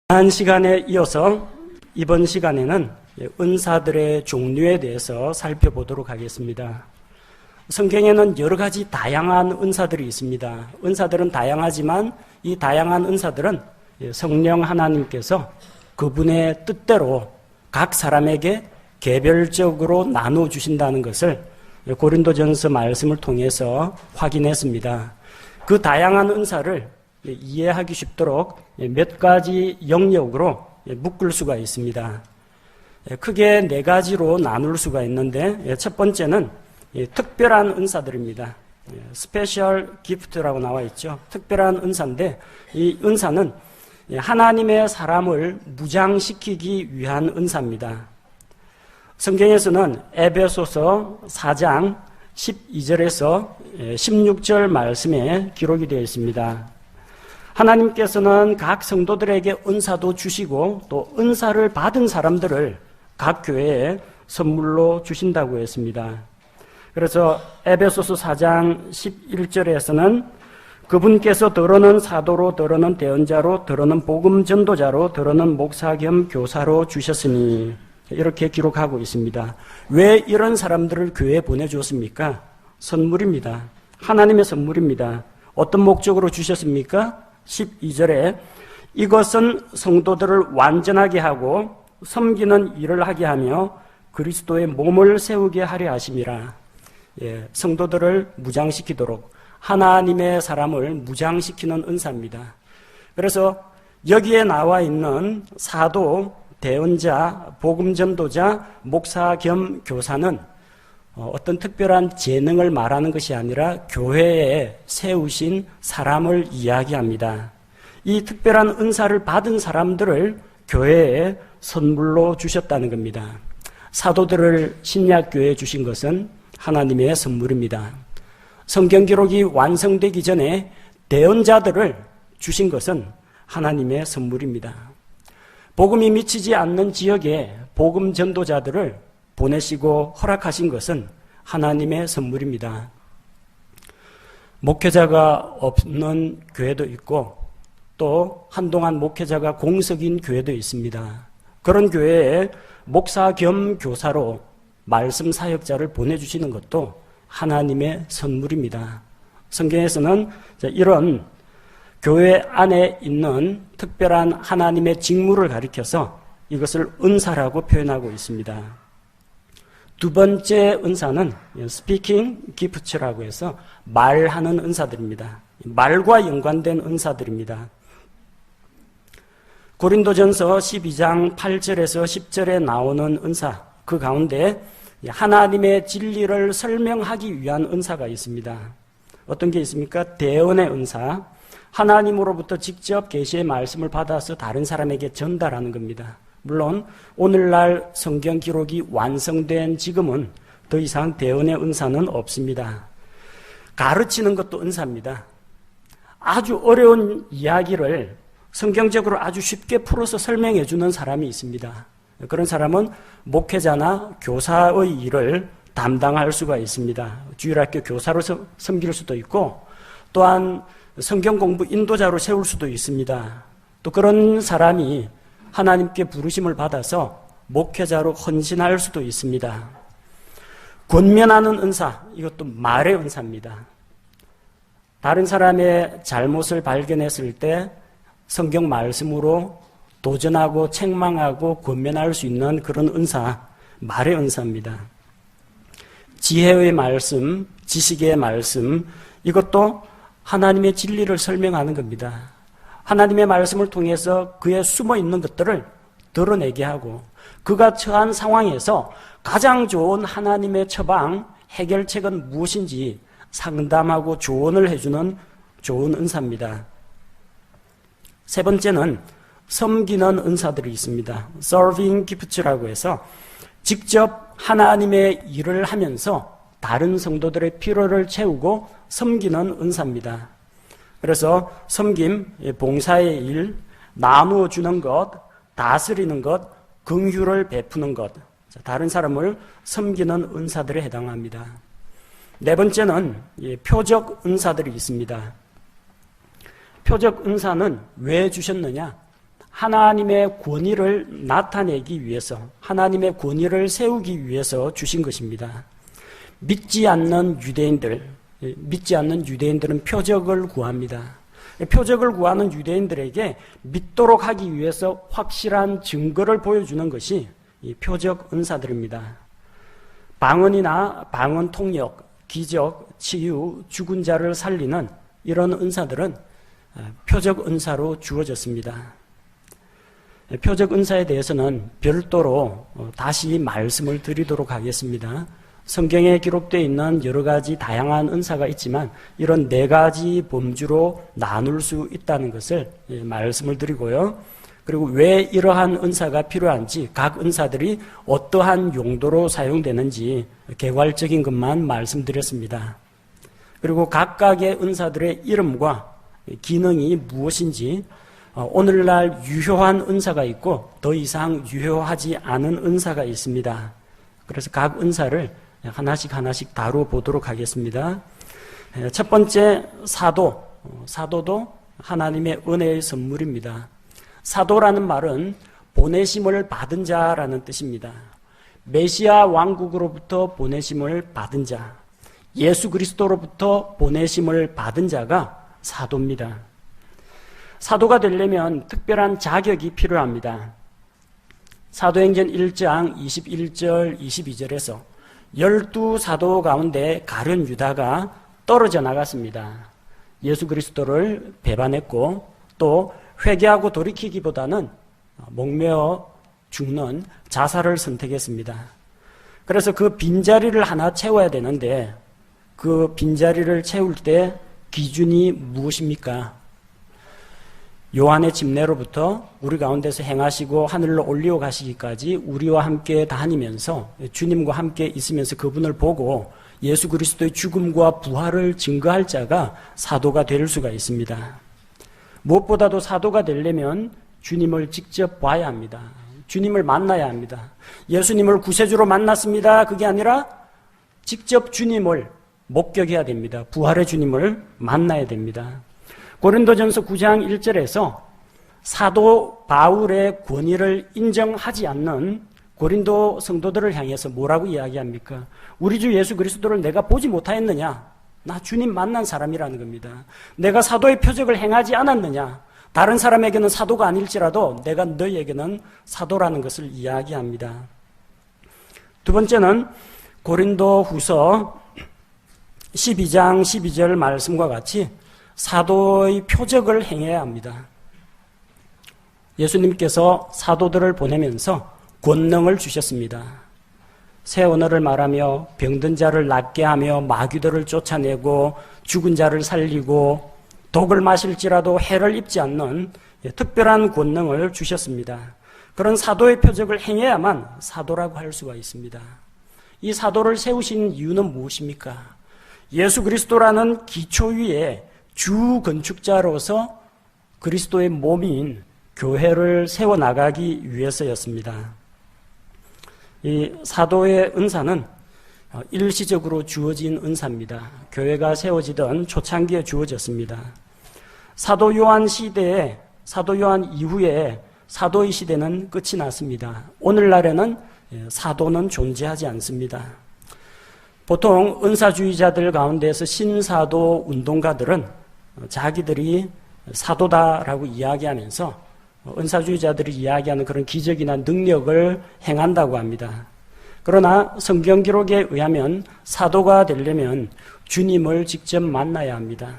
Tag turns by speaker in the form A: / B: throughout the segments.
A: 지난 시간에 이어서 이번 시간에는 은사들의 종류에 대해서 살펴보도록 하겠습니다. 성경에는 여러 가지 다양한 은사들이 있습니다. 은사들은 다양하지만 이 다양한 은사들은 성령 하나님께서 그분의 뜻대로 각 사람에게 개별적으로 나눠주신다는 것을 고린도전서 말씀을 통해서 확인했습니다. 그 다양한 은사를 이해하기 쉽도록 몇 가지 영역으로 묶을 수가 있습니다. 크게 네 가지로 나눌 수가 있는데 첫 번째는 특별한 은사들입니다. 스페셜 기프트라고 나와 있죠. 특별한 은사인데 이 은사는 하나님의 사람을 무장시키기 위한 은사입니다. 성경에서는 에베소서 4장 12절에서 16절 말씀에 기록이 되어 있습니다. 하나님께서는 각 성도들에게 은사도 주시고 또 은사를 받은 사람들을 각 교회에 선물로 주신다고 했습니다. 그래서 에베소서 4장 11절에서는 그분께서 더러는 사도로, 더러는 대언자로, 더러는 복음 전도자로, 더러는 목사 겸 교사로 주셨으니 이렇게 기록하고 있습니다. 왜 이런 사람들을 교회에 보내주었습니까? 선물입니다. 하나님의 선물입니다. 어떤 목적으로 주셨습니까? 12절에 이것은 성도들을 완전하게 하고 섬기는 일을 하게 하며 그리스도의 몸을 세우게 하려 하심이라. 성도들을 무장시키도록 하나님의 사람을 무장시키는 은사입니다. 그래서 여기에 나와 있는 사도, 대언자, 복음전도자, 목사 겸 교사는 어떤 특별한 재능을 말하는 것이 아니라 교회에 세우신 사람을 이야기합니다. 이 특별한 은사를 받은 사람들을 교회에 선물로 주셨다는 겁니다. 사도들을 신약교회에 주신 것은 하나님의 선물입니다. 성경 기록이 완성되기 전에 대언자들을 주신 것은 하나님의 선물입니다. 복음이 미치지 않는 지역에 복음 전도자들을 보내시고 허락하신 것은 하나님의 선물입니다. 목회자가 없는 교회도 있고 또 한동안 목회자가 공석인 교회도 있습니다. 그런 교회에 목사 겸 교사로 말씀 사역자를 보내주시는 것도 하나님의 선물입니다. 성경에서는 이런 교회 안에 있는 특별한 하나님의 직무를 가리켜서 이것을 은사라고 표현하고 있습니다. 두 번째 은사는 스피킹 기프트라고 해서 말하는 은사들입니다. 말과 연관된 은사들입니다. 고린도전서 12장 8절에서 10절에 나오는 은사, 그 가운데 하나님의 진리를 설명하기 위한 은사가 있습니다. 어떤 게 있습니까? 대언의 은사, 하나님으로부터 직접 계시의 말씀을 받아서 다른 사람에게 전달하는 겁니다. 물론 오늘날 성경 기록이 완성된 지금은 더 이상 대언의 은사는 없습니다. 가르치는 것도 은사입니다. 아주 어려운 이야기를 성경적으로 아주 쉽게 풀어서 설명해 주는 사람이 있습니다. 그런 사람은 목회자나 교사의 일을 담당할 수가 있습니다. 주일학교 교사로 섬길 수도 있고 또한 성경 공부 인도자로 세울 수도 있습니다. 또 그런 사람이 하나님께 부르심을 받아서 목회자로 헌신할 수도 있습니다. 권면하는 은사, 이것도 말의 은사입니다. 다른 사람의 잘못을 발견했을 때 성경 말씀으로 도전하고 책망하고 권면할 수 있는 그런 은사, 말의 은사입니다. 지혜의 말씀, 지식의 말씀, 이것도 하나님의 진리를 설명하는 겁니다. 하나님의 말씀을 통해서 그의 숨어있는 것들을 드러내게 하고 그가 처한 상황에서 가장 좋은 하나님의 처방, 해결책은 무엇인지 상담하고 조언을 해주는 좋은 은사입니다. 세 번째는 섬기는 은사들이 있습니다. Serving Gifts라고 해서 직접 하나님의 일을 하면서 다른 성도들의 필요를 채우고 섬기는 은사입니다. 그래서 섬김, 봉사의 일, 나누어 주는 것, 다스리는 것, 긍휼을 베푸는 것, 다른 사람을 섬기는 은사들에 해당합니다. 네 번째는 표적 은사들이 있습니다. 표적 은사는 왜 주셨느냐? 하나님의 권위를 나타내기 위해서, 하나님의 권위를 세우기 위해서 주신 것입니다. 믿지 않는 유대인들은 표적을 구합니다. 표적을 구하는 유대인들에게 믿도록 하기 위해서 확실한 증거를 보여주는 것이 이 표적 은사들입니다. 방언이나 방언 통역, 기적, 치유, 죽은 자를 살리는 이런 은사들은 표적 은사로 주어졌습니다. 표적 은사에 대해서는 별도로 다시 말씀을 드리도록 하겠습니다. 성경에 기록되어 있는 여러 가지 다양한 은사가 있지만 이런 4가지 범주로 나눌 수 있다는 것을 말씀을 드리고요. 그리고 왜 이러한 은사가 필요한지, 각 은사들이 어떠한 용도로 사용되는지 개괄적인 것만 말씀드렸습니다. 그리고 각각의 은사들의 이름과 기능이 무엇인지, 오늘날 유효한 은사가 있고 더 이상 유효하지 않은 은사가 있습니다. 그래서 각 은사를 하나씩 다뤄보도록 하겠습니다. 첫 번째, 사도도 하나님의 은혜의 선물입니다. 사도라는 말은 보내심을 받은 자라는 뜻입니다. 메시아 왕국으로부터 보내심을 받은 자, 예수 그리스도로부터 보내심을 받은 자가 사도입니다. 사도가 되려면 특별한 자격이 필요합니다. 사도행전 1장 21절 22절에서 12사도 가운데 가룟 유다가 떨어져 나갔습니다. 예수 그리스도를 배반했고 또 회개하고 돌이키기보다는 목매어 죽는 자살을 선택했습니다. 그래서 그 빈자리를 하나 채워야 되는데 그 빈자리를 채울 때 기준이 무엇입니까? 요한의 집례로부터 우리 가운데서 행하시고 하늘로 올리어 가시기까지 우리와 함께 다니면서 주님과 함께 있으면서 그분을 보고 예수 그리스도의 죽음과 부활을 증거할 자가 사도가 될 수가 있습니다. 무엇보다도 사도가 되려면 주님을 직접 봐야 합니다. 주님을 만나야 합니다. 예수님을 구세주로 만났습니다. 그게 아니라 직접 주님을 목격해야 됩니다. 부활의 주님을 만나야 됩니다. 고린도전서 9장 1절에서 사도 바울의 권위를 인정하지 않는 고린도 성도들을 향해서 뭐라고 이야기합니까? 우리 주 예수 그리스도를 내가 보지 못하였느냐? 나 주님 만난 사람이라는 겁니다. 내가 사도의 표적을 행하지 않았느냐? 다른 사람에게는 사도가 아닐지라도 내가 너희에게는 사도라는 것을 이야기합니다. 두 번째는 고린도 후서 12장 12절 말씀과 같이 사도의 표적을 행해야 합니다. 예수님께서 사도들을 보내면서 권능을 주셨습니다. 새 언어를 말하며 병든 자를 낫게 하며 마귀들을 쫓아내고 죽은 자를 살리고 독을 마실지라도 해를 입지 않는 특별한 권능을 주셨습니다. 그런 사도의 표적을 행해야만 사도라고 할 수가 있습니다. 이 사도를 세우신 이유는 무엇입니까? 예수 그리스도라는 기초 위에 주 건축자로서 그리스도의 몸인 교회를 세워나가기 위해서였습니다. 이 사도의 은사는 일시적으로 주어진 은사입니다. 교회가 세워지던 초창기에 주어졌습니다. 사도 요한 시대에, 사도 요한 이후에 사도의 시대는 끝이 났습니다. 오늘날에는 사도는 존재하지 않습니다. 보통 은사주의자들 가운데서 신사도 운동가들은 자기들이 사도다라고 이야기하면서 은사주의자들이 이야기하는 그런 기적이나 능력을 행한다고 합니다. 그러나 성경 기록에 의하면 사도가 되려면 주님을 직접 만나야 합니다.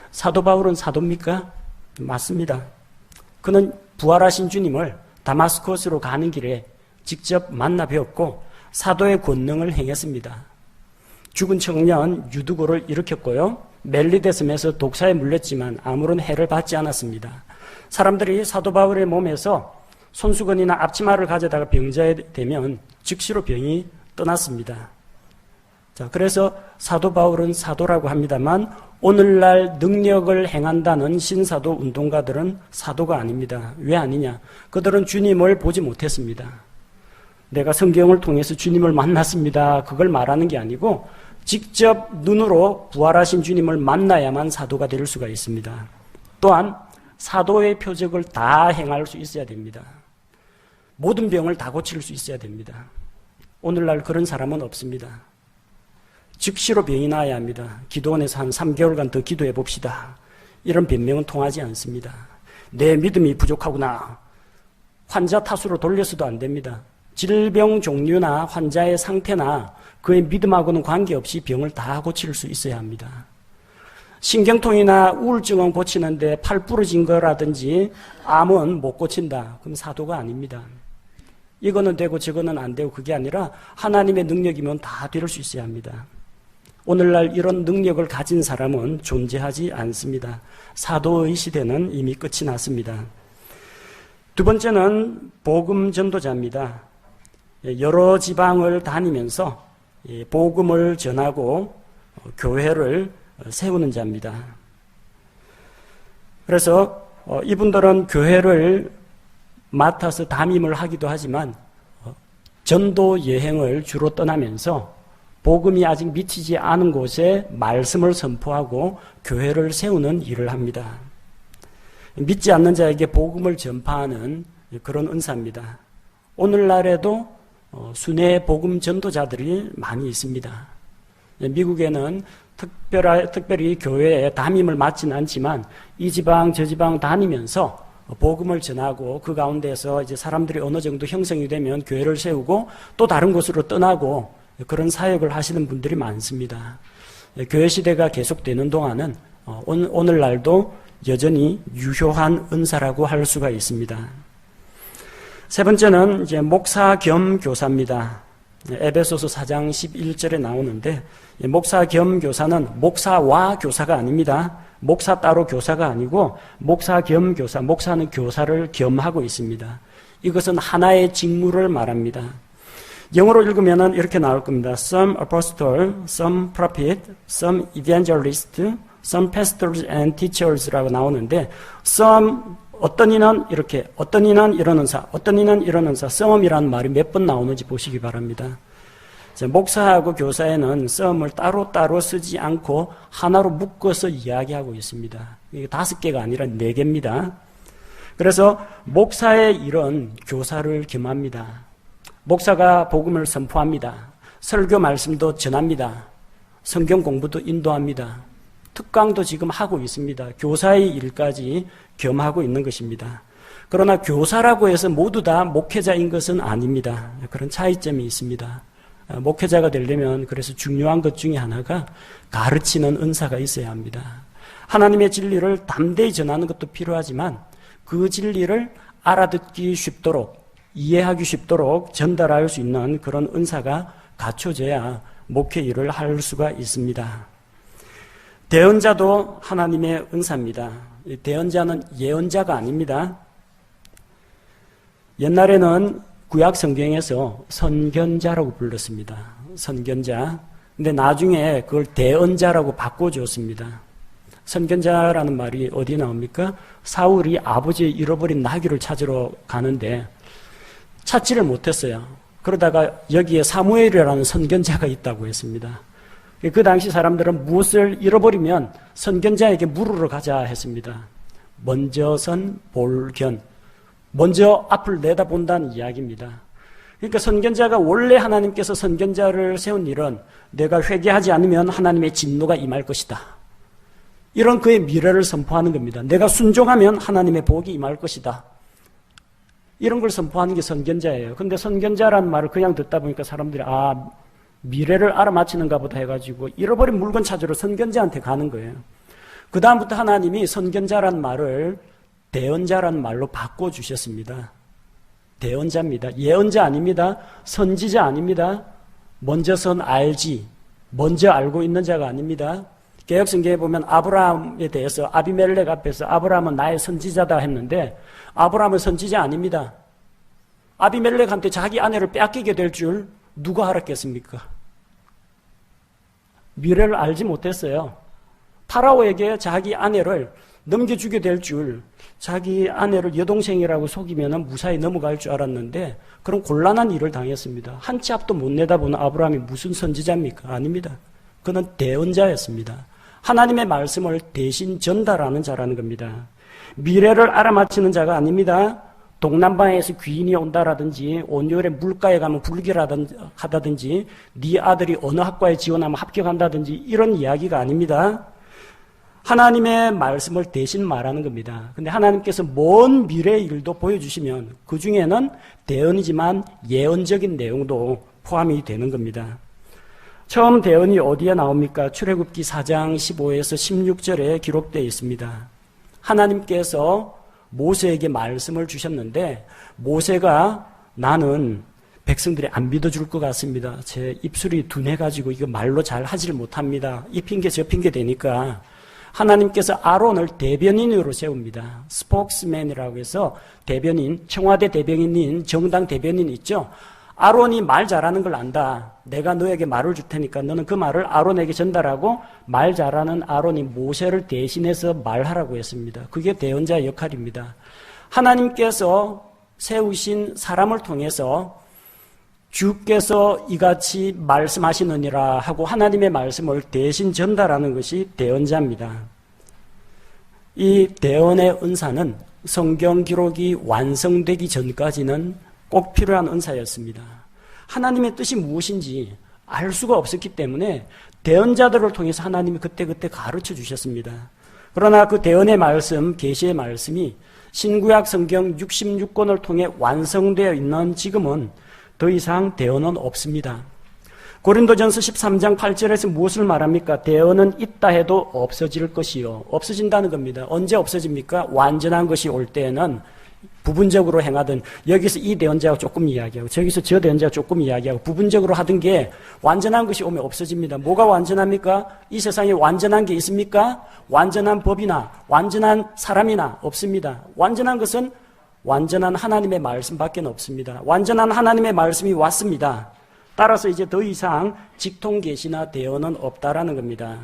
A: 사도 바울은 사도입니까? 맞습니다. 그는 부활하신 주님을 다마스커스로 가는 길에 직접 만나 뵈었고 사도의 권능을 행했습니다. 죽은 청년 유두고를 일으켰고요. 멜리데섬에서 독사에 물렸지만 아무런 해를 받지 않았습니다. 사람들이 사도 바울의 몸에서 손수건이나 앞치마를 가져다가 병자에 대면 즉시로 병이 떠났습니다. 자, 그래서 사도 바울은 사도라고 합니다만 오늘날 능력을 행한다는 신사도 운동가들은 사도가 아닙니다. 왜 아니냐? 그들은 주님을 보지 못했습니다. 내가 성경을 통해서 주님을 만났습니다. 그걸 말하는 게 아니고 직접 눈으로 부활하신 주님을 만나야만 사도가 될 수가 있습니다. 또한 사도의 표적을 다 행할 수 있어야 됩니다. 모든 병을 다 고칠 수 있어야 됩니다. 오늘날 그런 사람은 없습니다. 즉시로 병이 나아야 합니다. 기도원에서 한 3개월간 더 기도해 봅시다. 이런 변명은 통하지 않습니다. 내 믿음이 부족하구나. 환자 탓으로 돌려서도 안 됩니다. 질병 종류나 환자의 상태나 그의 믿음하고는 관계없이 병을 다 고칠 수 있어야 합니다. 신경통이나 우울증은 고치는데 팔 부러진 거라든지 암은 못 고친다. 그럼 사도가 아닙니다. 이거는 되고 저거는 안 되고 그게 아니라 하나님의 능력이면 다 될 수 있어야 합니다. 오늘날 이런 능력을 가진 사람은 존재하지 않습니다. 사도의 시대는 이미 끝이 났습니다. 두 번째는 복음 전도자입니다. 여러 지방을 다니면서 복음을 전하고 교회를 세우는 자입니다. 그래서 이분들은 교회를 맡아서 담임을 하기도 하지만 전도 여행을 주로 떠나면서 복음이 아직 미치지 않은 곳에 말씀을 선포하고 교회를 세우는 일을 합니다. 믿지 않는 자에게 복음을 전파하는 그런 은사입니다. 오늘날에도 순회 복음 전도자들이 많이 있습니다. 미국에는 특별히 교회에 담임을 맡지는 않지만 이 지방 저 지방 다니면서 복음을 전하고 그 가운데서 이제 사람들이 어느 정도 형성이 되면 교회를 세우고 또 다른 곳으로 떠나고 그런 사역을 하시는 분들이 많습니다. 교회 시대가 계속되는 동안은 오늘날도 여전히 유효한 은사라고 할 수가 있습니다. 세 번째는 이제 목사 겸 교사입니다. 에베소서 4장 11절에 나오는데 목사 겸 교사는 목사와 교사가 아닙니다. 목사 따로 교사가 아니고 목사 겸 교사, 목사는 교사를 겸하고 있습니다. 이것은 하나의 직무를 말합니다. 영어로 읽으면 이렇게 나올 겁니다. Some apostle, some prophet, some evangelist, some pastors and teachers라고 나오는데 some 어떤 이는 이렇게, 어떤 이는 이런 은사, 어떤 이는 이런 은사, some이라는 말이 몇 번 나오는지 보시기 바랍니다. 목사하고 교사에는 some을 따로따로 쓰지 않고 하나로 묶어서 이야기하고 있습니다. 이게 5개가 아니라 4개입니다. 그래서 목사의 일은 교사를 겸합니다. 목사가 복음을 선포합니다. 설교 말씀도 전합니다. 성경 공부도 인도합니다. 특강도 지금 하고 있습니다. 교사의 일까지 겸하고 있는 것입니다. 그러나 교사라고 해서 모두 다 목회자인 것은 아닙니다. 그런 차이점이 있습니다. 목회자가 되려면 그래서 중요한 것 중에 하나가 가르치는 은사가 있어야 합니다. 하나님의 진리를 담대히 전하는 것도 필요하지만 그 진리를 알아듣기 쉽도록 이해하기 쉽도록 전달할 수 있는 그런 은사가 갖춰져야 목회 일을 할 수가 있습니다. 대언자도 하나님의 은사입니다. 대언자는 예언자가 아닙니다. 옛날에는 구약 성경에서 선견자라고 불렀습니다. 선견자. 근데 나중에 그걸 대언자라고 바꿔주었습니다. 선견자라는 말이 어디 나옵니까? 사울이 아버지의 잃어버린 나귀를 찾으러 가는데 찾지를 못했어요. 그러다가 여기에 사무엘이라는 선견자가 있다고 했습니다. 그 당시 사람들은 무엇을 잃어버리면 선견자에게 물으러 가자 했습니다. 먼저선 볼견. 먼저 앞을 내다본다는 이야기입니다. 그러니까 선견자가 원래 하나님께서 선견자를 세운 일은 내가 회개하지 않으면 하나님의 진노가 임할 것이다. 이런 그의 미래를 선포하는 겁니다. 내가 순종하면 하나님의 복이 임할 것이다. 이런 걸 선포하는 게 선견자예요. 근데 선견자라는 말을 그냥 듣다 보니까 사람들이 미래를 알아맞히는가 보다 해가지고 잃어버린 물건 찾으러 선견자한테 가는 거예요. 그 다음부터 하나님이 선견자라는 말을 대언자라는 말로 바꿔주셨습니다. 대언자입니다. 예언자 아닙니다. 선지자 아닙니다. 먼저선 알지, 먼저 알고 있는 자가 아닙니다. 개역성경에 보면 아브라함에 대해서 아비멜렉 앞에서 아브라함은 나의 선지자다 했는데 아브라함은 선지자 아닙니다. 아비멜렉한테 자기 아내를 뺏기게 될 줄 누가 알았겠습니까? 미래를 알지 못했어요. 파라오에게 자기 아내를 넘겨주게 될 줄, 자기 아내를 여동생이라고 속이면 무사히 넘어갈 줄 알았는데 그런 곤란한 일을 당했습니다. 한 치 앞도 못 내다보는 아브라함이 무슨 선지자입니까? 아닙니다. 그는 대언자였습니다. 하나님의 말씀을 대신 전달하는 자라는 겁니다. 미래를 알아맞히는 자가 아닙니다. 동남방에서 귀인이 온다라든지 온열에 물가에 가면 불길하다든지 네 아들이 어느 학과에 지원하면 합격한다든지 이런 이야기가 아닙니다. 하나님의 말씀을 대신 말하는 겁니다. 근데 하나님께서 먼 미래의 일도 보여주시면 그 중에는 대언이지만 예언적인 내용도 포함이 되는 겁니다. 처음 대언이 어디에 나옵니까? 출애굽기 4장 15에서 16절에 기록되어 있습니다. 하나님께서 모세에게 말씀을 주셨는데 모세가 나는 백성들이 안 믿어줄 것 같습니다. 제 입술이 둔해가지고 이거 말로 잘 하질 못합니다. 이 핑계 저 핑계 되니까 하나님께서 아론을 대변인으로 세웁니다. 스포크스맨이라고 해서 대변인, 청와대 대변인인 정당 대변인 있죠. 아론이 말 잘하는 걸 안다. 내가 너에게 말을 줄 테니까 너는 그 말을 아론에게 전달하고 말 잘하는 아론이 모세를 대신해서 말하라고 했습니다. 그게 대언자의 역할입니다. 하나님께서 세우신 사람을 통해서 주께서 이같이 말씀하시느니라 하고 하나님의 말씀을 대신 전달하는 것이 대언자입니다. 이 대언의 은사는 성경 기록이 완성되기 전까지는 꼭 필요한 은사였습니다. 하나님의 뜻이 무엇인지 알 수가 없었기 때문에 대언자들을 통해서 하나님이 그때그때 가르쳐 주셨습니다. 그러나 그 대언의 말씀, 계시의 말씀이 신구약 성경 66권을 통해 완성되어 있는 지금은 더 이상 대언은 없습니다. 고린도전서 13장 8절에서 무엇을 말합니까? 대언은 있다 해도 없어질 것이요. 없어진다는 겁니다. 언제 없어집니까? 완전한 것이 올 때에는 부분적으로 행하든 여기서 이 대언자가 조금 이야기하고 저기서 저 대언자가 조금 이야기하고 부분적으로 하던 게 완전한 것이 오면 없어집니다. 뭐가 완전합니까? 이 세상에 완전한 게 있습니까? 완전한 법이나 완전한 사람이나 없습니다. 완전한 것은 완전한 하나님의 말씀밖에 없습니다. 완전한 하나님의 말씀이 왔습니다. 따라서 이제 더 이상 직통 계시나 대언은 없다라는 겁니다.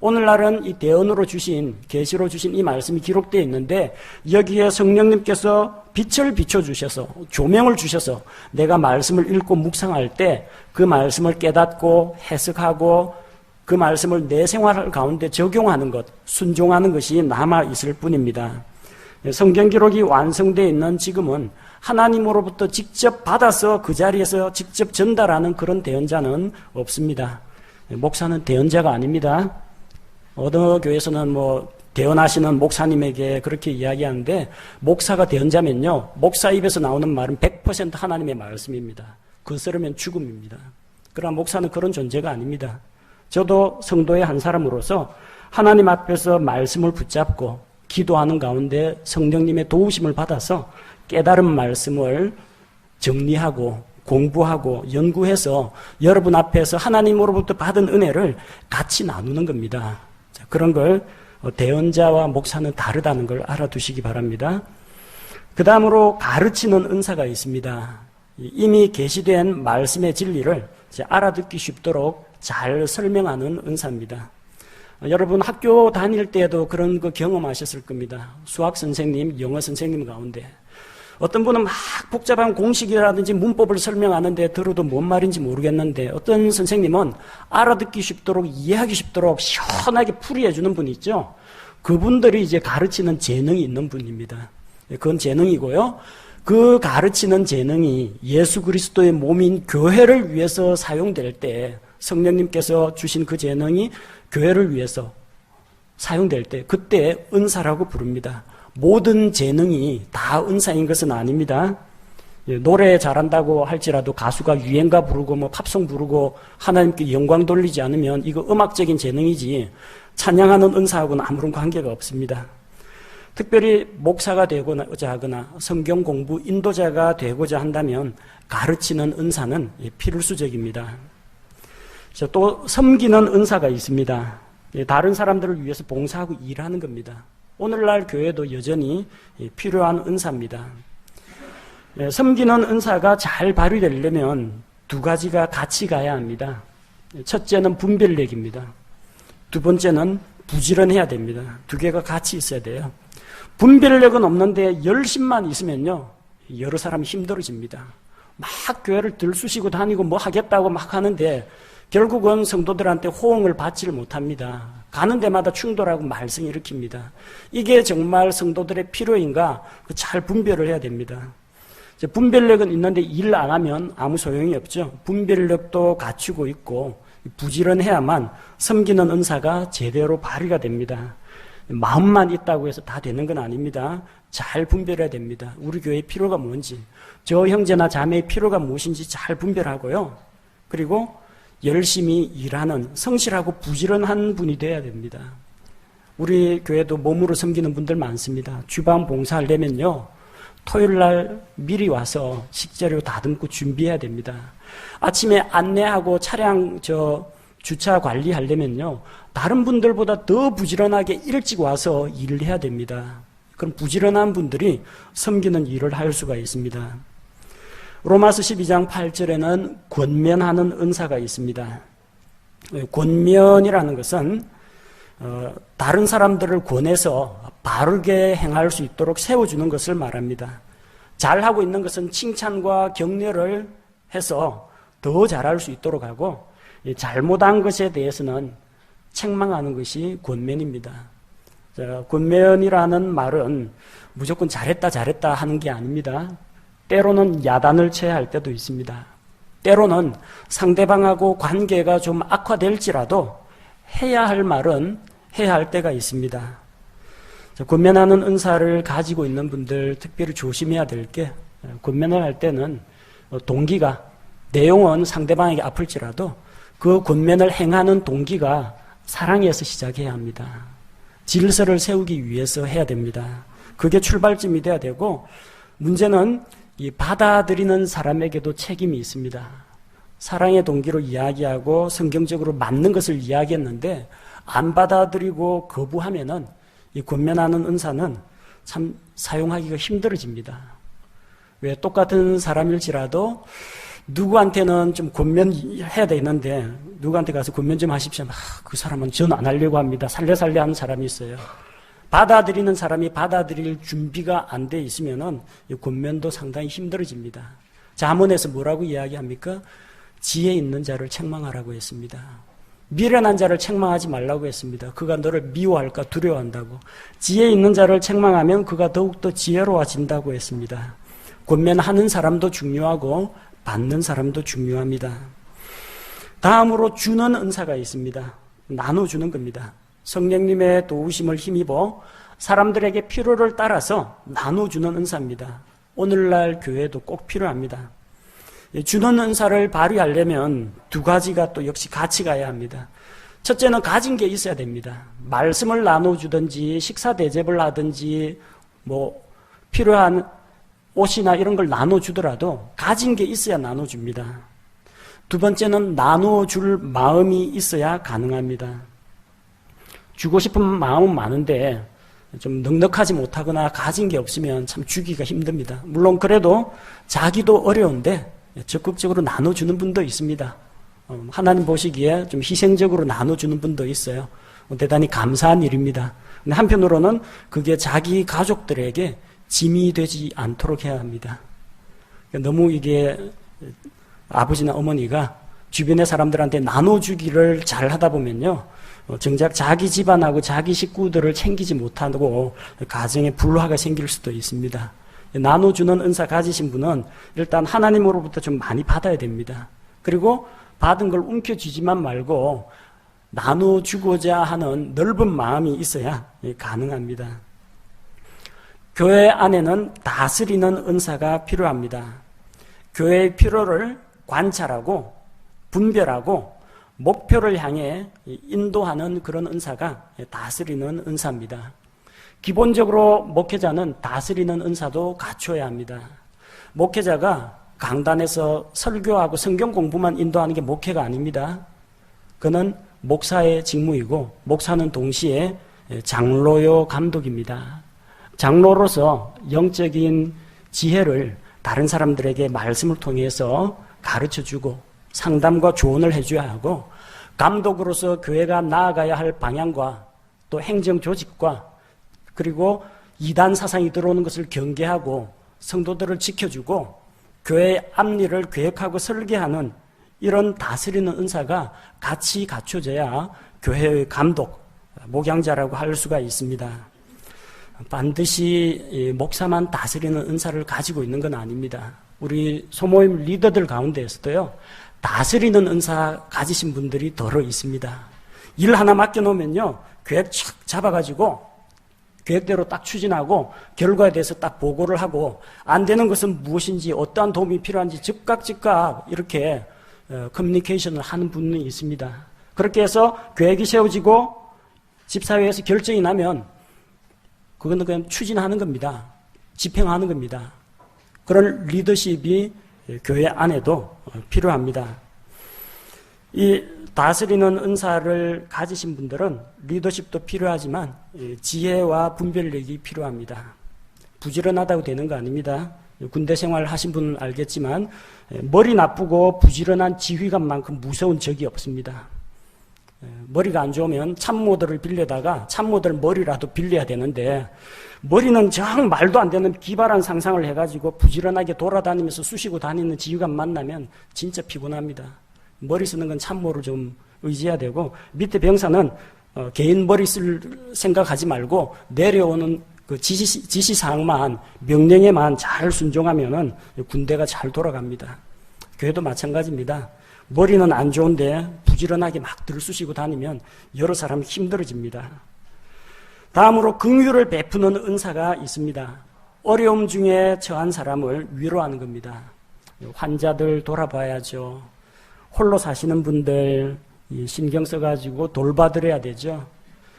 A: 오늘날은 이 대언으로 주신, 계시로 주신 이 말씀이 기록되어 있는데 여기에 성령님께서 빛을 비춰주셔서 조명을 주셔서 내가 말씀을 읽고 묵상할 때 그 말씀을 깨닫고 해석하고 그 말씀을 내 생활 가운데 적용하는 것, 순종하는 것이 남아있을 뿐입니다. 성경 기록이 완성되어 있는 지금은 하나님으로부터 직접 받아서 그 자리에서 직접 전달하는 그런 대언자는 없습니다. 목사는 대언자가 아닙니다. 어느 교회에서는 대언하시는 목사님에게 그렇게 이야기하는데 목사가 대언자면요, 목사 입에서 나오는 말은 100% 하나님의 말씀입니다. 그스르면 죽음입니다. 그러나 목사는 그런 존재가 아닙니다. 저도 성도의 한 사람으로서 하나님 앞에서 말씀을 붙잡고 기도하는 가운데 성령님의 도우심을 받아서 깨달은 말씀을 정리하고 공부하고 연구해서 여러분 앞에서 하나님으로부터 받은 은혜를 같이 나누는 겁니다. 그런 걸 대언자와 목사는 다르다는 걸 알아두시기 바랍니다. 그 다음으로 가르치는 은사가 있습니다. 이미 계시된 말씀의 진리를 알아듣기 쉽도록 잘 설명하는 은사입니다. 여러분 학교 다닐 때에도 그런 거 경험하셨을 겁니다. 수학 선생님, 영어 선생님 가운데 어떤 분은 막 복잡한 공식이라든지 문법을 설명하는데 들어도 뭔 말인지 모르겠는데 어떤 선생님은 알아듣기 쉽도록 이해하기 쉽도록 시원하게 풀이해 주는 분이 있죠. 그분들이 이제 가르치는 재능이 있는 분입니다. 그건 재능이고요. 그 가르치는 재능이 예수 그리스도의 몸인 교회를 위해서 사용될 때 성령님께서 주신 그 재능이 교회를 위해서 사용될 때 그때 은사라고 부릅니다. 모든 재능이 다 은사인 것은 아닙니다. 노래 잘한다고 할지라도 가수가 유행가 부르고 팝송 부르고 하나님께 영광 돌리지 않으면 이거 음악적인 재능이지 찬양하는 은사하고는 아무런 관계가 없습니다. 특별히 목사가 되고자 하거나 성경 공부 인도자가 되고자 한다면 가르치는 은사는 필수적입니다. 또 섬기는 은사가 있습니다. 다른 사람들을 위해서 봉사하고 일하는 겁니다. 오늘날 교회도 여전히 필요한 은사입니다. 섬기는 은사가 잘 발휘되려면 두 가지가 같이 가야 합니다. 첫째는 분별력입니다. 두 번째는 부지런해야 됩니다. 두 개가 같이 있어야 돼요. 분별력은 없는데 열심만 있으면요, 여러 사람이 힘들어집니다. 막 교회를 들쑤시고 다니고 뭐 하겠다고 막 하는데 결국은 성도들한테 호응을 받지를 못합니다. 가는 데마다 충돌하고 말썽 일으킵니다. 이게 정말 성도들의 필요인가? 잘 분별을 해야 됩니다. 분별력은 있는데 일 안 하면 아무 소용이 없죠. 분별력도 갖추고 있고 부지런해야만 섬기는 은사가 제대로 발휘가 됩니다. 마음만 있다고 해서 다 되는 건 아닙니다. 잘 분별해야 됩니다. 우리 교회의 필요가 뭔지, 저 형제나 자매의 필요가 무엇인지 잘 분별하고요. 그리고 열심히 일하는 성실하고 부지런한 분이 되어야 됩니다. 우리 교회도 몸으로 섬기는 분들 많습니다. 주방 봉사하려면요, 토요일 날 미리 와서 식재료 다듬고 준비해야 됩니다. 아침에 안내하고 차량 주차 관리하려면요, 다른 분들보다 더 부지런하게 일찍 와서 일을 해야 됩니다. 그럼 부지런한 분들이 섬기는 일을 할 수가 있습니다. 로마서 12장 8절에는 권면하는 은사가 있습니다. 권면이라는 것은 다른 사람들을 권해서 바르게 행할 수 있도록 세워주는 것을 말합니다. 잘하고 있는 것은 칭찬과 격려를 해서 더 잘할 수 있도록 하고, 잘못한 것에 대해서는 책망하는 것이 권면입니다. 권면이라는 말은 무조건 잘했다 하는 게 아닙니다. 때로는 야단을 쳐야 할 때도 있습니다. 때로는 상대방하고 관계가 좀 악화될지라도 해야 할 말은 해야 할 때가 있습니다. 권면하는 은사를 가지고 있는 분들 특별히 조심해야 될 게, 권면을 할 때는 동기가, 내용은 상대방에게 아플지라도 그 권면을 행하는 동기가 사랑에서 시작해야 합니다. 질서를 세우기 위해서 해야 됩니다. 그게 출발점이 돼야 되고, 문제는 이 받아들이는 사람에게도 책임이 있습니다. 사랑의 동기로 이야기하고 성경적으로 맞는 것을 이야기했는데 안 받아들이고 거부하면은 이 권면하는 은사는 참 사용하기가 힘들어집니다. 왜? 똑같은 사람일지라도 누구한테는 좀 권면해야 되는데 누구한테 가서 권면 좀 하십시오. 그 사람은 전 안 하려고 합니다. 살려살려 하는 사람이 있어요. 받아들이는 사람이 받아들일 준비가 안 돼 있으면은 이 권면도 상당히 힘들어집니다. 잠언에서 뭐라고 이야기합니까? 지혜 있는 자를 책망하라고 했습니다. 미련한 자를 책망하지 말라고 했습니다. 그가 너를 미워할까 두려워한다고. 지혜 있는 자를 책망하면 그가 더욱더 지혜로워진다고 했습니다. 권면하는 사람도 중요하고 받는 사람도 중요합니다. 다음으로 주는 은사가 있습니다. 나눠주는 겁니다. 성령님의 도우심을 힘입어 사람들에게 필요를 따라서 나눠주는 은사입니다. 오늘날 교회도 꼭 필요합니다. 주는 은사를 발휘하려면 두 가지가 또 역시 같이 가야 합니다. 첫째는 가진 게 있어야 됩니다. 말씀을 나눠주든지 식사 대접을 하든지 필요한 옷이나 이런 걸 나눠주더라도 가진 게 있어야 나눠줍니다. 두 번째는 나눠줄 마음이 있어야 가능합니다. 주고 싶은 마음은 많은데 좀 넉넉하지 못하거나 가진 게 없으면 참 주기가 힘듭니다. 물론 그래도 자기도 어려운데 적극적으로 나눠주는 분도 있습니다. 하나님 보시기에 좀 희생적으로 나눠주는 분도 있어요. 대단히 감사한 일입니다. 근데 한편으로는 그게 자기 가족들에게 짐이 되지 않도록 해야 합니다. 너무 이게 아버지나 어머니가 주변의 사람들한테 나눠주기를 잘 하다 보면요, 정작 자기 집안하고 자기 식구들을 챙기지 못하고 가정에 불화가 생길 수도 있습니다. 나눠주는 은사 가지신 분은 일단 하나님으로부터 좀 많이 받아야 됩니다. 그리고 받은 걸 움켜쥐지만 말고 나눠주고자 하는 넓은 마음이 있어야 가능합니다. 교회 안에는 다스리는 은사가 필요합니다. 교회의 필요를 관찰하고 분별하고 목표를 향해 인도하는 그런 은사가 다스리는 은사입니다. 기본적으로 목회자는 다스리는 은사도 갖춰야 합니다. 목회자가 강단에서 설교하고 성경 공부만 인도하는 게 목회가 아닙니다. 그는 목사의 직무이고 목사는 동시에 장로요 감독입니다. 장로로서 영적인 지혜를 다른 사람들에게 말씀을 통해서 가르쳐주고 상담과 조언을 해줘야 하고, 감독으로서 교회가 나아가야 할 방향과 또 행정 조직과 그리고 이단 사상이 들어오는 것을 경계하고 성도들을 지켜주고 교회의 앞일을 계획하고 설계하는 이런 다스리는 은사가 같이 갖춰져야 교회의 감독, 목양자라고 할 수가 있습니다. 반드시 목사만 다스리는 은사를 가지고 있는 건 아닙니다. 우리 소모임 리더들 가운데에서도요, 다스리는 은사 가지신 분들이 더러 있습니다. 일 하나 맡겨놓으면요, 계획 착 잡아가지고 계획대로 딱 추진하고 결과에 대해서 딱 보고를 하고, 안 되는 것은 무엇인지, 어떠한 도움이 필요한지 즉각 이렇게 커뮤니케이션을 하는 분이 있습니다. 그렇게 해서 계획이 세워지고 집사회에서 결정이 나면 그건 그냥 추진하는 겁니다. 집행하는 겁니다. 그런 리더십이 교회 안에도 필요합니다. 이 다스리는 은사를 가지신 분들은 리더십도 필요하지만 지혜와 분별력이 필요합니다. 부지런하다고 되는 거 아닙니다. 군대 생활 하신 분은 알겠지만 머리 나쁘고 부지런한 지휘관만큼 무서운 적이 없습니다. 머리가 안 좋으면 참모들을 빌려다가 참모들 머리라도 빌려야 되는데, 머리는 정 말도 안 되는 기발한 상상을 해가지고 부지런하게 돌아다니면서 쑤시고 다니는 지휘관 만나면 진짜 피곤합니다. 머리 쓰는 건 참모를 좀 의지해야 되고, 밑에 병사는 개인 머리 쓸 생각하지 말고 내려오는 그 지시사항만, 명령에만 잘 순종하면은 군대가 잘 돌아갑니다. 교회도 마찬가지입니다. 머리는 안 좋은데 부지런하게 막 들쑤시고 다니면 여러 사람이 힘들어집니다. 다음으로 긍휼을 베푸는 은사가 있습니다. 어려움 중에 처한 사람을 위로하는 겁니다. 환자들 돌아봐야죠. 홀로 사시는 분들 신경 써가지고 돌봐드려야 되죠.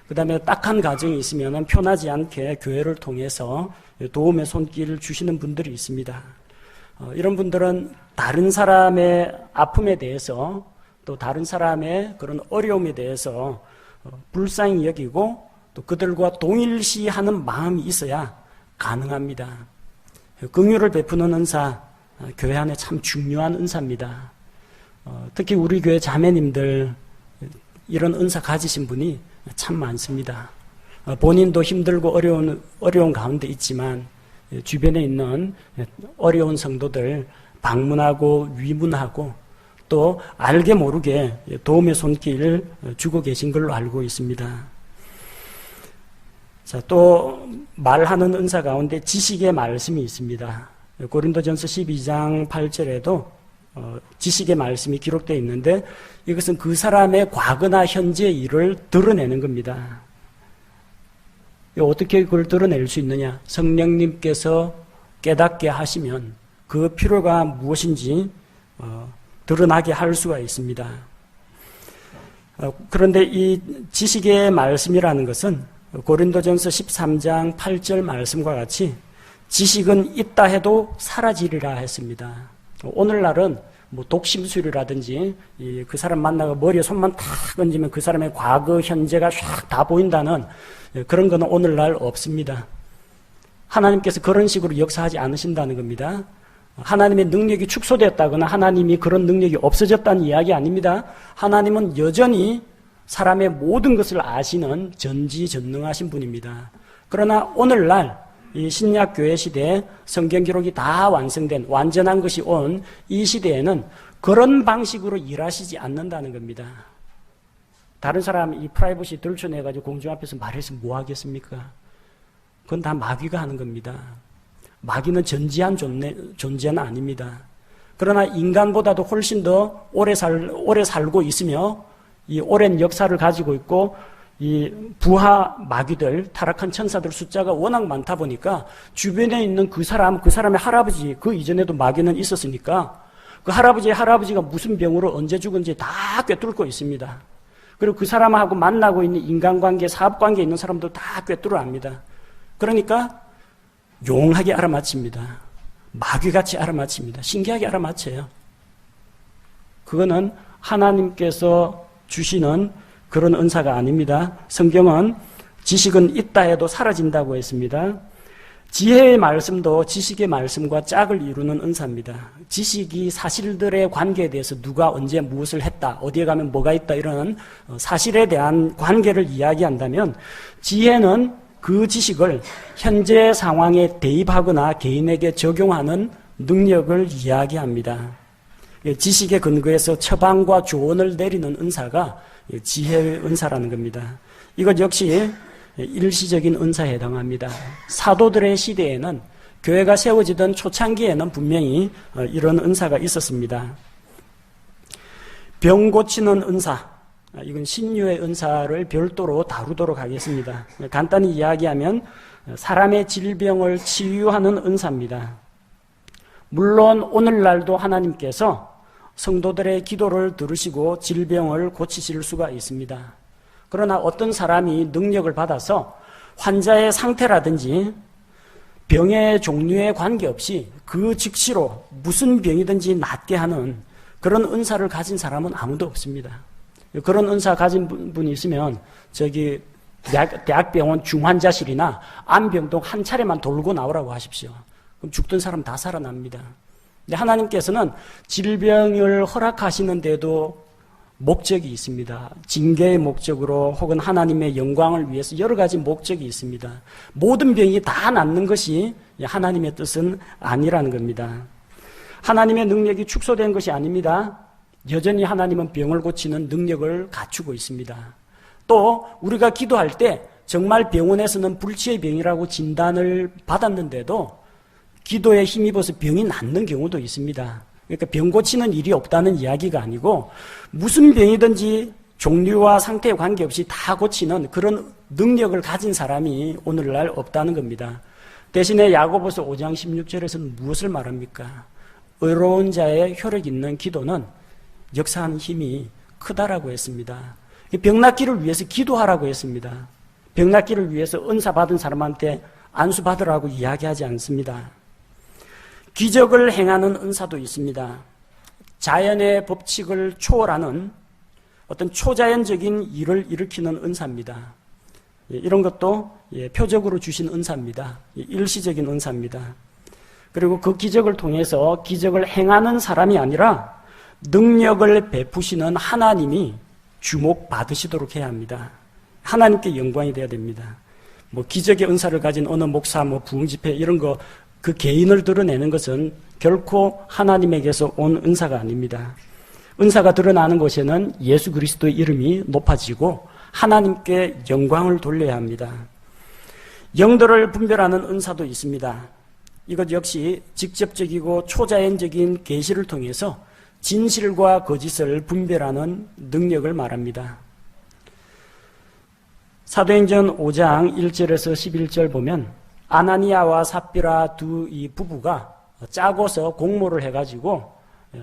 A: 그 다음에 딱한 가정이 있으면 편하지 않게 교회를 통해서 도움의 손길을 주시는 분들이 있습니다. 이런 분들은 다른 사람의 아픔에 대해서, 또 다른 사람의 그런 어려움에 대해서 불쌍히 여기고 또 그들과 동일시하는 마음이 있어야 가능합니다. 긍휼을 베푸는 은사, 교회 안에 참 중요한 은사입니다. 특히 우리 교회 자매님들 이런 은사 가지신 분이 참 많습니다. 본인도 힘들고 어려운 가운데 있지만 주변에 있는 어려운 성도들 방문하고 위문하고 또 알게 모르게 도움의 손길을 주고 계신 걸로 알고 있습니다. 자, 또 말하는 은사 가운데 지식의 말씀이 있습니다. 고린도전서 12장 8절에도 지식의 말씀이 기록되어 있는데, 이것은 그 사람의 과거나 현재 일을 드러내는 겁니다. 어떻게 그걸 드러낼 수 있느냐? 성령님께서 깨닫게 하시면 그 필요가 무엇인지 드러나게 할 수가 있습니다. 그런데 이 지식의 말씀이라는 것은 고린도전서 13장 8절 말씀과 같이 지식은 있다 해도 사라지리라 했습니다. 오늘날은 뭐 독심술이라든지 그 사람 만나고 머리에 손만 탁 얹으면 그 사람의 과거, 현재가 쫙 다 보인다는 그런 거는 오늘날 없습니다. 하나님께서 그런 식으로 역사하지 않으신다는 겁니다. 하나님의 능력이 축소되었다거나 하나님이 그런 능력이 없어졌다는 이야기 아닙니다. 하나님은 여전히 사람의 모든 것을 아시는 전지전능하신 분입니다. 그러나 오늘날 이 신약교회 시대에 성경 기록이 다 완성된 완전한 것이 온 이 시대에는 그런 방식으로 일하시지 않는다는 겁니다. 다른 사람 이 프라이버시 들춰내가지고 공중 앞에서 말해서 뭐 하겠습니까? 그건 다 마귀가 하는 겁니다. 마귀는 전지한 존재는 아닙니다. 그러나 인간보다도 훨씬 더 오래 살고 있으며 이 오랜 역사를 가지고 있고 이 부하 마귀들, 타락한 천사들 숫자가 워낙 많다 보니까 주변에 있는 그 사람의 할아버지, 그 이전에도 마귀는 있었으니까 그 할아버지가 무슨 병으로 언제 죽은지 다 꿰뚫고 있습니다. 그리고 그 사람하고 만나고 있는 인간관계, 사업관계에 있는 사람도 다 꿰뚫어 압니다. 그러니까 용하게 알아맞힙니다. 마귀같이 알아맞힙니다. 신기하게 알아맞혀요. 그거는 하나님께서 주시는 그런 은사가 아닙니다. 성경은 지식은 있다 해도 사라진다고 했습니다. 지혜의 말씀도 지식의 말씀과 짝을 이루는 은사입니다. 지식이 사실들의 관계에 대해서 누가 언제 무엇을 했다, 어디에 가면 뭐가 있다, 이런 사실에 대한 관계를 이야기한다면, 지혜는 그 지식을 현재 상황에 대입하거나 개인에게 적용하는 능력을 이야기합니다. 지식에 근거해서 처방과 조언을 내리는 은사가 지혜의 은사라는 겁니다. 이것 역시 일시적인 은사에 해당합니다. 사도들의 시대에는 교회가 세워지던 초창기에는 분명히 이런 은사가 있었습니다. 병 고치는 은사, 이건 신유의 은사를 별도로 다루도록 하겠습니다. 간단히 이야기하면 사람의 질병을 치유하는 은사입니다. 물론 오늘날도 하나님께서 성도들의 기도를 들으시고 질병을 고치실 수가 있습니다. 그러나 어떤 사람이 능력을 받아서 환자의 상태라든지 병의 종류에 관계없이 그 즉시로 무슨 병이든지 낫게 하는 그런 은사를 가진 사람은 아무도 없습니다. 그런 은사 가진 분이 있으면 저기 대학병원 중환자실이나 암병동 한 차례만 돌고 나오라고 하십시오. 그럼 죽던 사람 다 살아납니다. 근데 하나님께서는 질병을 허락하시는데도 목적이 있습니다. 징계의 목적으로 혹은 하나님의 영광을 위해서 여러 가지 목적이 있습니다. 모든 병이 다 낫는 것이 하나님의 뜻은 아니라는 겁니다. 하나님의 능력이 축소된 것이 아닙니다. 여전히 하나님은 병을 고치는 능력을 갖추고 있습니다. 또 우리가 기도할 때 정말 병원에서는 불치의 병이라고 진단을 받았는데도 기도에 힘입어서 병이 낫는 경우도 있습니다. 그러니까 병 고치는 일이 없다는 이야기가 아니고 무슨 병이든지 종류와 상태에 관계없이 다 고치는 그런 능력을 가진 사람이 오늘날 없다는 겁니다. 대신에 야고보서 5장 16절에서는 무엇을 말합니까? 의로운 자의 혈액 있는 기도는 역사하는 힘이 크다라고 했습니다. 병 낫기를 위해서 기도하라고 했습니다. 병 낫기를 위해서 은사 받은 사람한테 안수 받으라고 이야기하지 않습니다. 기적을 행하는 은사도 있습니다. 자연의 법칙을 초월하는 어떤 초자연적인 일을 일으키는 은사입니다. 이런 것도 표적으로 주신 은사입니다. 일시적인 은사입니다. 그리고 그 기적을 통해서 기적을 행하는 사람이 아니라 능력을 베푸시는 하나님이 주목받으시도록 해야 합니다. 하나님께 영광이 되어야 됩니다. 기적의 은사를 가진 어느 목사, 부흥집회 이런 거 그 개인을 드러내는 것은 결코 하나님에게서 온 은사가 아닙니다. 은사가 드러나는 곳에는 예수 그리스도의 이름이 높아지고 하나님께 영광을 돌려야 합니다. 영들을 분별하는 은사도 있습니다. 이것 역시 직접적이고 초자연적인 계시를 통해서 진실과 거짓을 분별하는 능력을 말합니다. 사도행전 5장 1절에서 11절 보면 아나니아와 삽비라 두 이 부부가 짜고서 공모를 해가지고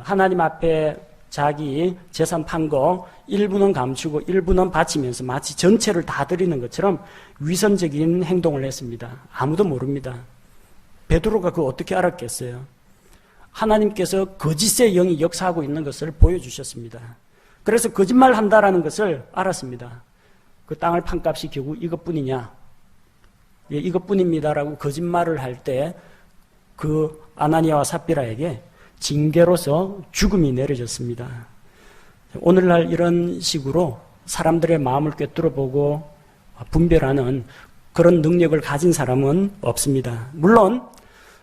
A: 하나님 앞에 자기 재산 판 거 일부는 감추고 일부는 바치면서 마치 전체를 다 드리는 것처럼 위선적인 행동을 했습니다. 아무도 모릅니다. 베드로가 그거 어떻게 알았겠어요? 하나님께서 거짓의 영이 역사하고 있는 것을 보여주셨습니다. 그래서 거짓말 한다라는 것을 알았습니다. 그 땅을 판 값이 결국 이것뿐이냐? 예, 이것뿐입니다라고 거짓말을 할 때 그 아나니아와 삽비라에게 징계로서 죽음이 내려졌습니다. 오늘날 이런 식으로 사람들의 마음을 꿰뚫어보고 분별하는 그런 능력을 가진 사람은 없습니다. 물론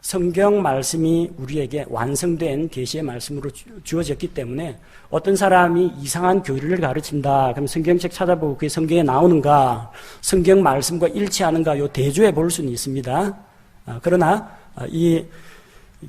A: 성경 말씀이 우리에게 완성된 계시의 말씀으로 주어졌기 때문에 어떤 사람이 이상한 교리를 가르친다. 그럼 성경책 찾아보고 그게 성경에 나오는가, 성경 말씀과 일치하는가 요 대조해 볼 수는 있습니다. 그러나 이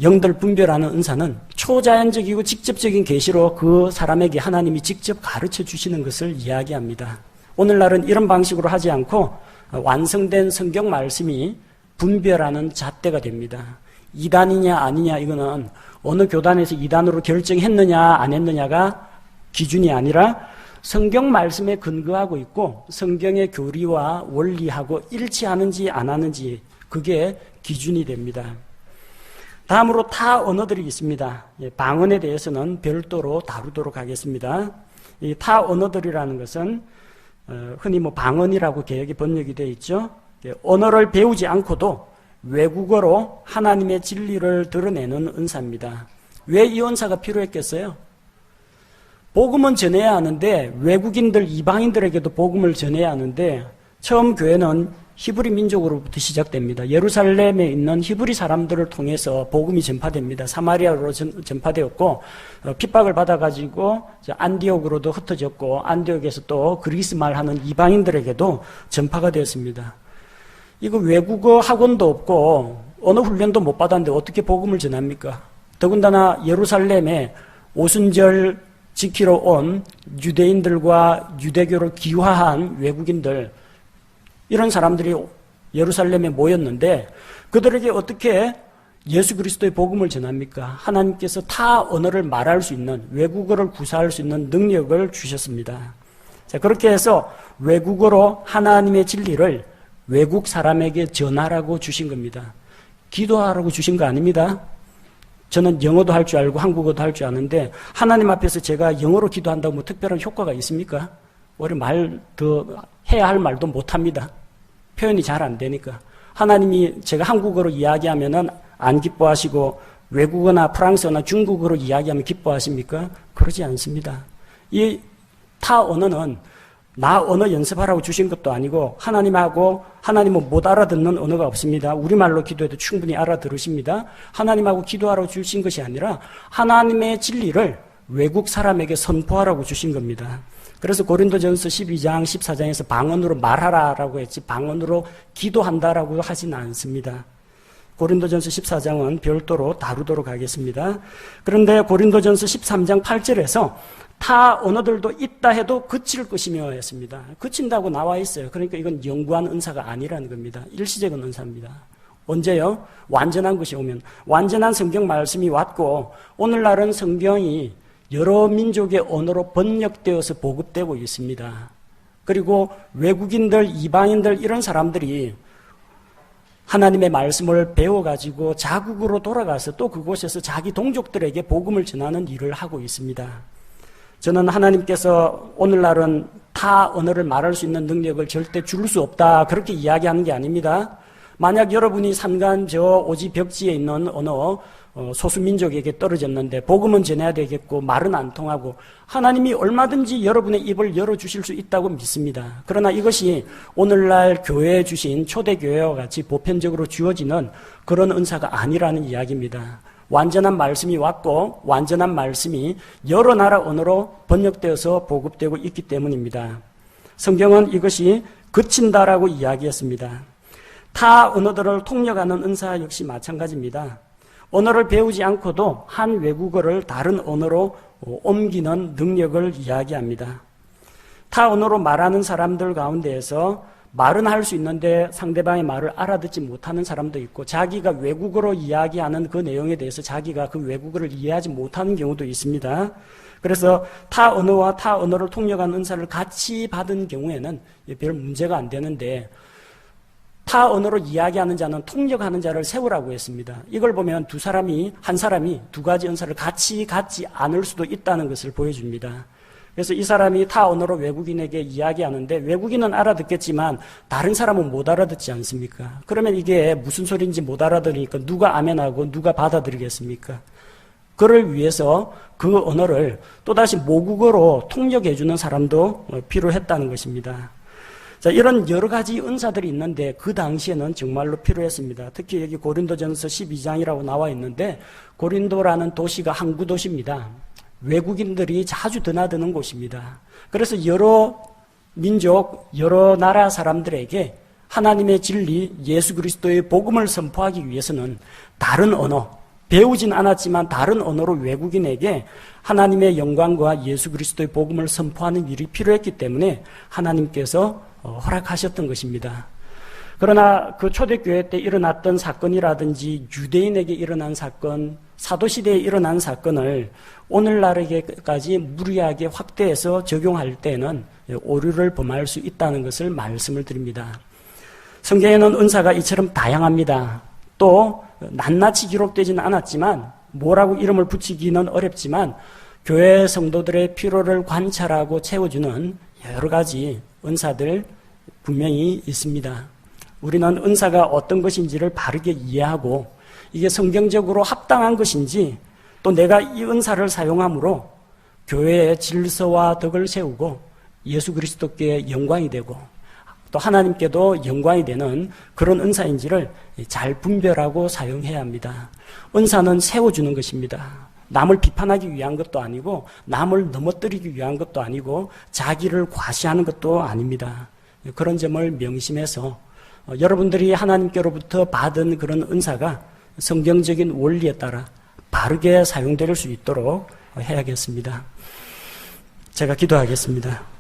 A: 영들 분별하는 은사는 초자연적이고 직접적인 계시로 그 사람에게 하나님이 직접 가르쳐 주시는 것을 이야기합니다. 오늘날은 이런 방식으로 하지 않고 완성된 성경 말씀이 분별하는 잣대가 됩니다. 이단이냐 아니냐 이거는 어느 교단에서 이단으로 결정했느냐 안 했느냐가 기준이 아니라 성경 말씀에 근거하고 있고 성경의 교리와 원리하고 일치하는지 안 하는지 그게 기준이 됩니다. 다음으로 타 언어들이 있습니다. 방언에 대해서는 별도로 다루도록 하겠습니다. 이 타 언어들이라는 것은 흔히 방언이라고 개역이 번역이 되어 있죠. 언어를 배우지 않고도 외국어로 하나님의 진리를 드러내는 은사입니다. 왜 이 은사가 필요했겠어요? 복음은 전해야 하는데 외국인들, 이방인들에게도 복음을 전해야 하는데 처음 교회는 히브리 민족으로부터 시작됩니다. 예루살렘에 있는 히브리 사람들을 통해서 복음이 전파됩니다. 사마리아로 전파되었고 핍박을 받아가지고 안디옥으로도 흩어졌고 안디옥에서 또 그리스 말 하는 이방인들에게도 전파가 되었습니다. 이거 외국어 학원도 없고 언어 훈련도 못 받았는데 어떻게 복음을 전합니까? 더군다나 예루살렘에 오순절 지키러 온 유대인들과 유대교를 기화한 외국인들, 이런 사람들이 예루살렘에 모였는데 그들에게 어떻게 예수 그리스도의 복음을 전합니까? 하나님께서 타 언어를 말할 수 있는, 외국어를 구사할 수 있는 능력을 주셨습니다. 자, 그렇게 해서 외국어로 하나님의 진리를 외국 사람에게 전하라고 주신 겁니다. 기도하라고 주신 거 아닙니다. 저는 영어도 할 줄 알고 한국어도 할 줄 아는데 하나님 앞에서 제가 영어로 기도한다고 뭐 특별한 효과가 있습니까? 오히려 더 해야 할 말도 못합니다. 표현이 잘 안 되니까. 하나님이 제가 한국어로 이야기하면은 안 기뻐하시고 외국어나 프랑스어나 중국어로 이야기하면 기뻐하십니까? 그러지 않습니다. 이 타 언어는 나 언어 연습하라고 주신 것도 아니고 하나님은 못 알아듣는 언어가 없습니다. 우리말로 기도해도 충분히 알아들으십니다. 하나님하고 기도하라고 주신 것이 아니라 하나님의 진리를 외국 사람에게 선포하라고 주신 겁니다. 그래서 고린도전서 12장, 14장에서 방언으로 말하라라고 했지 방언으로 기도한다라고 하진 않습니다. 고린도전서 14장은 별도로 다루도록 하겠습니다. 그런데 고린도전서 13장 8절에서 타 언어들도 있다 해도 그칠 것이며 했습니다. 그친다고 나와 있어요. 그러니까 이건 영구한 은사가 아니라는 겁니다. 일시적인 은사입니다. 언제요? 완전한 것이 오면. 완전한 성경 말씀이 왔고 오늘날은 성경이 여러 민족의 언어로 번역되어서 보급되고 있습니다. 그리고 외국인들, 이방인들 이런 사람들이 하나님의 말씀을 배워가지고 자국으로 돌아가서 또 그곳에서 자기 동족들에게 복음을 전하는 일을 하고 있습니다. 저는 하나님께서 오늘날은 타 언어를 말할 수 있는 능력을 절대 줄 수 없다 그렇게 이야기하는 게 아닙니다. 만약 여러분이 산간 저 오지 벽지에 있는 어느 소수민족에게 떨어졌는데 복음은 전해야 되겠고 말은 안 통하고 하나님이 얼마든지 여러분의 입을 열어주실 수 있다고 믿습니다. 그러나 이것이 오늘날 교회에 주신 초대교회와 같이 보편적으로 주어지는 그런 은사가 아니라는 이야기입니다. 완전한 말씀이 왔고 완전한 말씀이 여러 나라 언어로 번역되어서 보급되고 있기 때문입니다. 성경은 이것이 그친다라고 이야기했습니다. 타 언어들을 통역하는 은사 역시 마찬가지입니다. 언어를 배우지 않고도 한 외국어를 다른 언어로 옮기는 능력을 이야기합니다. 타 언어로 말하는 사람들 가운데에서 말은 할 수 있는데 상대방의 말을 알아듣지 못하는 사람도 있고 자기가 외국어로 이야기하는 그 내용에 대해서 자기가 그 외국어를 이해하지 못하는 경우도 있습니다. 그래서 타 언어와 타 언어를 통역하는 은사를 같이 받은 경우에는 별 문제가 안 되는데 타 언어로 이야기하는 자는 통역하는 자를 세우라고 했습니다. 이걸 보면 한 사람이 두 가지 은사를 같이 갖지 않을 수도 있다는 것을 보여줍니다. 그래서 이 사람이 타 언어로 외국인에게 이야기하는데 외국인은 알아듣겠지만 다른 사람은 못 알아듣지 않습니까? 그러면 이게 무슨 소리인지 못 알아들으니까 누가 아멘하고 누가 받아들이겠습니까? 그를 위해서 그 언어를 또다시 모국어로 통역해주는 사람도 필요했다는 것입니다. 자, 이런 여러 가지 은사들이 있는데 그 당시에는 정말로 필요했습니다. 특히 여기 고린도전서 12장이라고 나와 있는데 고린도라는 도시가 항구 도시입니다. 외국인들이 자주 드나드는 곳입니다. 그래서 여러 민족, 여러 나라 사람들에게 하나님의 진리, 예수 그리스도의 복음을 선포하기 위해서는 다른 언어, 배우진 않았지만 다른 언어로 외국인에게 하나님의 영광과 예수 그리스도의 복음을 선포하는 일이 필요했기 때문에 하나님께서 허락하셨던 것입니다. 그러나 그 초대교회 때 일어났던 사건이라든지 유대인에게 일어난 사건, 사도시대에 일어난 사건을 오늘날에게까지 무리하게 확대해서 적용할 때는 오류를 범할 수 있다는 것을 말씀을 드립니다. 성경에는 은사가 이처럼 다양합니다. 또 낱낱이 기록되지는 않았지만 뭐라고 이름을 붙이기는 어렵지만 교회 성도들의 필요를 관찰하고 채워주는 여러 가지 은사들 분명히 있습니다. 우리는 은사가 어떤 것인지를 바르게 이해하고 이게 성경적으로 합당한 것인지 또 내가 이 은사를 사용함으로 교회의 질서와 덕을 세우고 예수 그리스도께 영광이 되고 또 하나님께도 영광이 되는 그런 은사인지를 잘 분별하고 사용해야 합니다. 은사는 세워주는 것입니다. 남을 비판하기 위한 것도 아니고 남을 넘어뜨리기 위한 것도 아니고 자기를 과시하는 것도 아닙니다. 그런 점을 명심해서 여러분들이 하나님께로부터 받은 그런 은사가 성경적인 원리에 따라 바르게 사용될 수 있도록 해야겠습니다. 제가 기도하겠습니다.